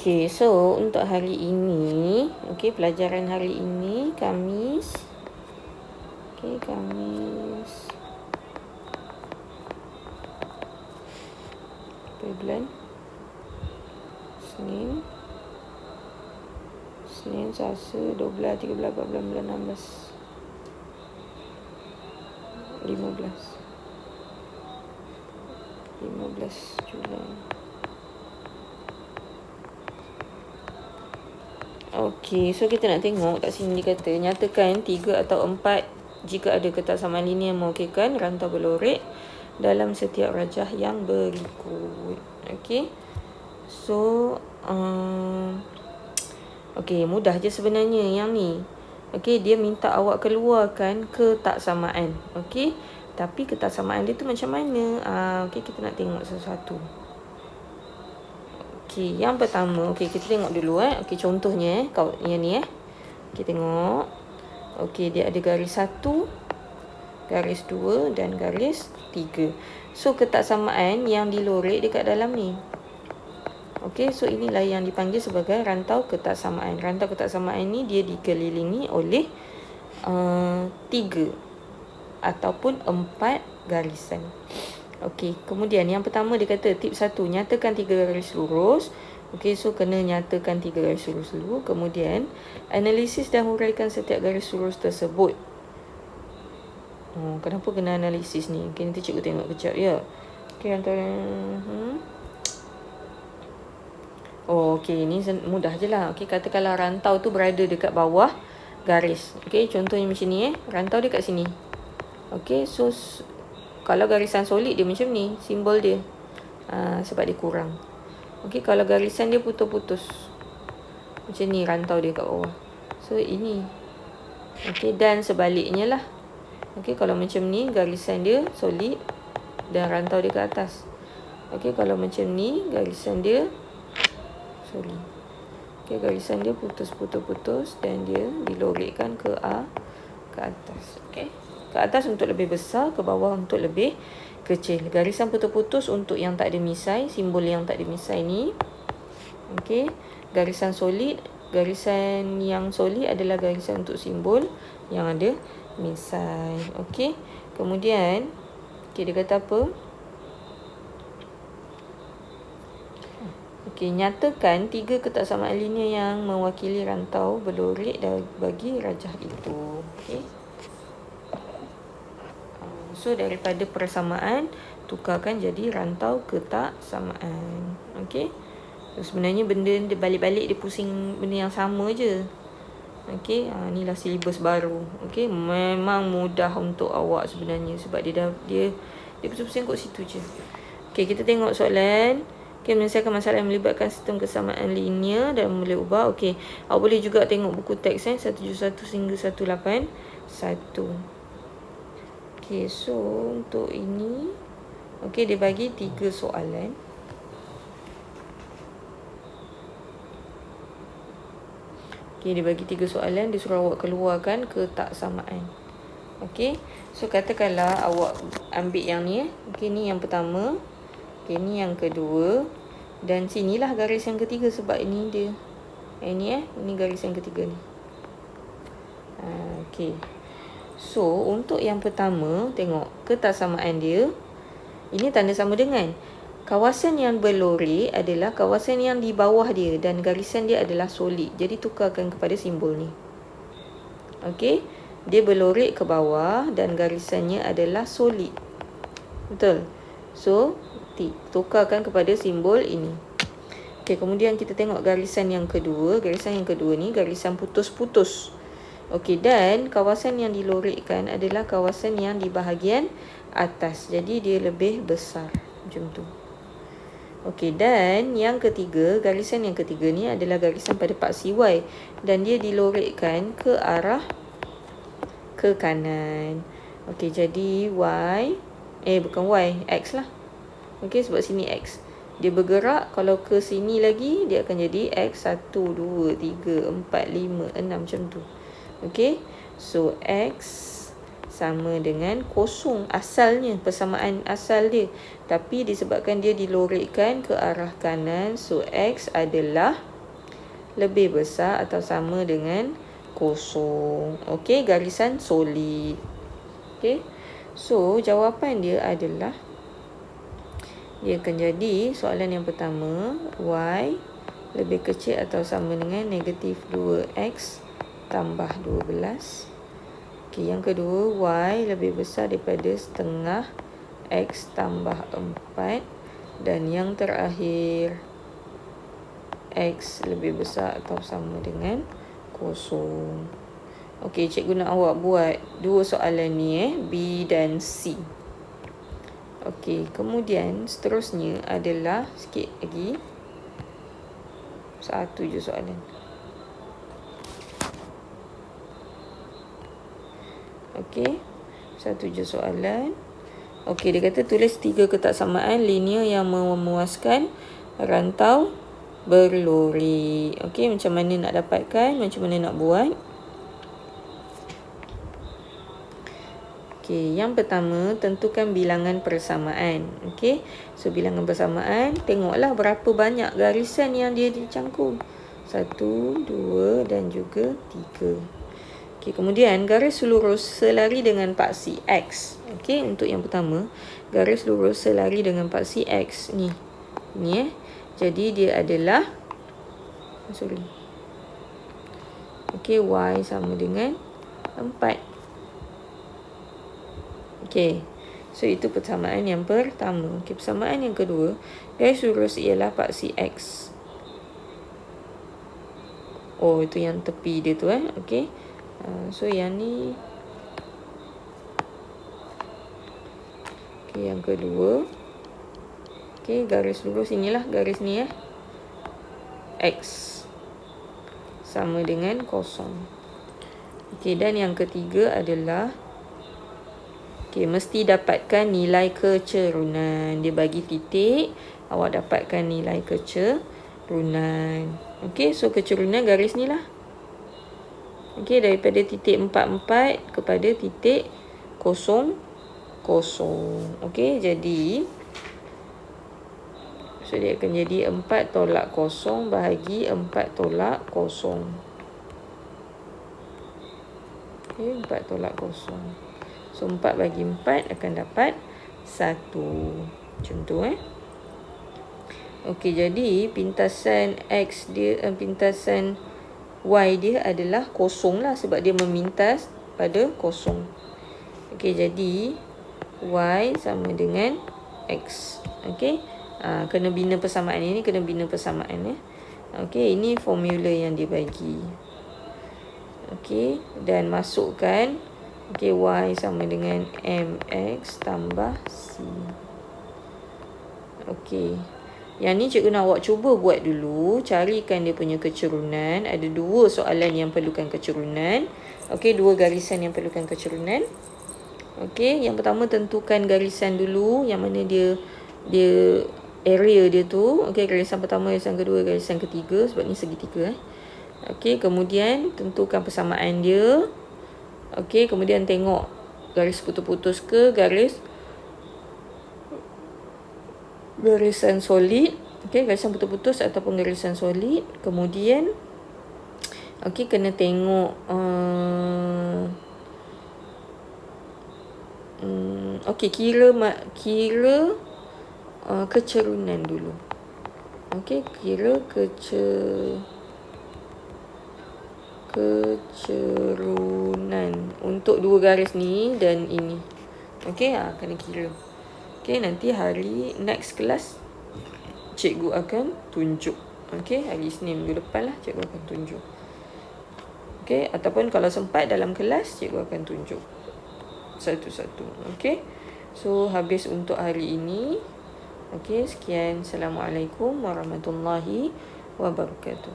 Okey, so untuk hari ini, pelajaran hari ini Khamis. Khamis. Bulan Senin, Selasa, 12, 13, 14, 16, 15 Julai. Okey, so kita nak tengok kat sini dia kata nyatakan 3 atau 4 jika ada ketaksamaan linear mewakilkan rantau berlorek dalam setiap rajah yang berikut. Okey. So mudah je sebenarnya yang ni. Okey, dia minta awak keluarkan ketaksamaan. Okey. Tapi ketaksamaan dia tu macam mana? Okey, kita nak tengok satu-satu. Okey, yang pertama, kita tengok dulu Okey, contohnya yang ni Okey, tengok. Okey, dia ada garis 1, garis 2 dan garis 3. So ketaksamaan yang dilorek dekat dalam ni. Okey, so inilah yang dipanggil sebagai rantau ketaksamaan. Rantau ketaksamaan ni dia dikelilingi oleh 3 ataupun 4 garisan. Okey, kemudian yang pertama dia kata tip 1, nyatakan 3 garis lurus. Okey, so kena nyatakan 3 garis lurus dulu. Kemudian analisis dan huraikan setiap garis lurus tersebut. Kenapa kena analisis ni? Okey, nanti cikgu tengok kejap ya. Okey, antara okey, ni mudah je lah. Okey, katakanlah rantau tu berada dekat bawah garis. Okey, contohnya macam ni rantau dia kat sini. Okey, so kalau garisan solid dia macam ni, simbol dia. Sebab dia kurang. Okey, kalau garisan dia putus-putus. Macam ni rantau dia kat bawah. So ini. Okey, dan sebaliknya lah. Okey, kalau macam ni garisan dia solid dan rantau dia ke atas. Okey, kalau macam ni garisan dia solid. Okey, garisan dia putus-putus dan dia dilorekkan ke atas. Okey. Ke atas untuk lebih besar, ke bawah untuk lebih kecil. Garisan putus-putus untuk yang tak ada misai, simbol yang tak ada misai ni. Okey, garisan yang solid adalah garisan untuk simbol yang ada misai. Okey. Kemudian dia kata apa? Okey, nyatakan 3 ketaksamaan linear yang mewakili rantau berlorek bagi rajah itu. Okey. So daripada persamaan tukarkan jadi rantau ketaksamaan. Okey. So, sebenarnya benda dia balik-balik dia pusing benda yang sama je. Okey, inilah silibus baru. Okey, memang mudah untuk awak sebenarnya sebab dia pusing-pusing kat situ je. Okey, kita tengok soalan. Okey, menyelesaikan masalah yang melibatkan sistem kesamaan linear dan boleh ubah. Okey, awak boleh juga tengok buku teks 171 hingga 181. Okey, so untuk ini dia bagi 3 soalan. Okey, dia bagi 3 soalan, dia suruh awak keluarkan ketaksamaan. Okey, so katakanlah awak ambil yang ni Okey, ni yang pertama. Okey, ni yang kedua. Dan sinilah garis yang ketiga sebab ini dia. Ini garis yang ketiga ni. Okey. So, untuk yang pertama, tengok ketaksamaan dia. Ini tanda sama dengan kawasan yang berlorek adalah kawasan yang di bawah dia dan garisan dia adalah solid. Jadi, tukarkan kepada simbol ni. Okey. Dia berlorek ke bawah dan garisannya adalah solid. Betul? So, tukarkan kepada simbol ini. Okey, kemudian kita tengok garisan yang kedua. Garisan yang kedua ni garisan putus-putus. Okey, dan kawasan yang dilorekkan adalah kawasan yang di bahagian atas. Jadi dia lebih besar. Macam tu. Okey, dan yang ketiga, garisan yang ketiga ni adalah garisan pada paksi Y dan dia dilorekkan ke arah ke kanan. Okey, jadi X lah. Okey, sebab sini X. Dia bergerak, kalau ke sini lagi dia akan jadi X 1, 2, 3, 4, 5, 6 macam tu. Okey, so X sama dengan kosong asalnya, persamaan asal dia. Tapi disebabkan dia dilorekkan ke arah kanan, so X adalah lebih besar atau sama dengan kosong. Okey, garisan solid. Okey. So, jawapan dia adalah, dia akan jadi soalan yang pertama, Y lebih kecil atau sama dengan negatif 2X tambah 12. Okey, yang kedua, Y lebih besar daripada setengah X tambah 4. Dan yang terakhir, X lebih besar atau sama dengan kosong. Okey, cikgu nak awak buat dua soalan ni B dan C. Okey, kemudian seterusnya adalah sikit lagi. Satu je soalan. Okey, satu je soalan. Okey, dia kata tulis 3 ketaksamaan linear yang memuaskan rantau berlori. Okey, macam mana nak dapatkan, macam mana nak buat? Okey, yang pertama, tentukan bilangan persamaan. Okey, so bilangan persamaan, tengoklah berapa banyak garisan yang dia dicangkung. 1, 2 dan juga 3. Okey, kemudian garis lurus selari dengan paksi X. Okey, untuk yang pertama, garis lurus selari dengan paksi X ni. Ni Jadi dia adalah Okey, Y sama dengan 4. Okey. So itu persamaan yang pertama. Okey, persamaan yang kedua, garis lurus ialah paksi X. Oh, itu yang tepi dia tu Okey. So yang ni. Okey, yang kedua. Okey, garis lurus inilah garis ni X sama dengan 0. Okey, dan yang ketiga adalah mesti dapatkan nilai kecerunan. Dia bagi titik, awak dapatkan nilai kecerunan. Okey, so kecerunan garis ni lah. Okey, daripada titik 44 kepada titik 0, 0. Okey, jadi so dia akan jadi 4 tolak 0 bahagi 4 tolak 0. Okey, 4 tolak 0. So 4 bagi 4 akan dapat 1. Macam tu Okey, jadi pintasan X dia, pintasan Y dia adalah 0 lah, sebab dia memintas pada 0. Okey, jadi Y sama dengan X. Okey, kena bina persamaan ini, kena bina persamaan Okey, ini formula yang dia bagi. Okey, dan masukkan. Okey, Y sama dengan MX tambah C. Okey. Yang ni cikgu nak awak cuba buat dulu. Carikan dia punya kecerunan. Ada 2 soalan yang perlukan kecerunan. Okey, 2 garisan yang perlukan kecerunan. Okey, yang pertama tentukan garisan dulu. Yang mana dia area dia tu. Okey, garisan pertama, garisan kedua, garisan ketiga. Sebab ni segitiga Okey, kemudian tentukan persamaan dia. Okey, kemudian tengok garis putus-putus ke garisan solid. Okey, garisan putus-putus ataupun garisan solid. Kemudian okey, kena tengok okey, kira kecerunan dulu. Okey, kira kecerunan untuk 2 garis ni dan ini. Okey, kena kira. Okey, nanti hari next kelas cikgu akan tunjuk. Okey, hari Isnin minggu depan lah cikgu akan tunjuk. Okey, ataupun kalau sempat dalam kelas cikgu akan tunjuk satu-satu. Okey, so habis untuk hari ini. Okey, sekian. Assalamualaikum warahmatullahi wabarakatuh.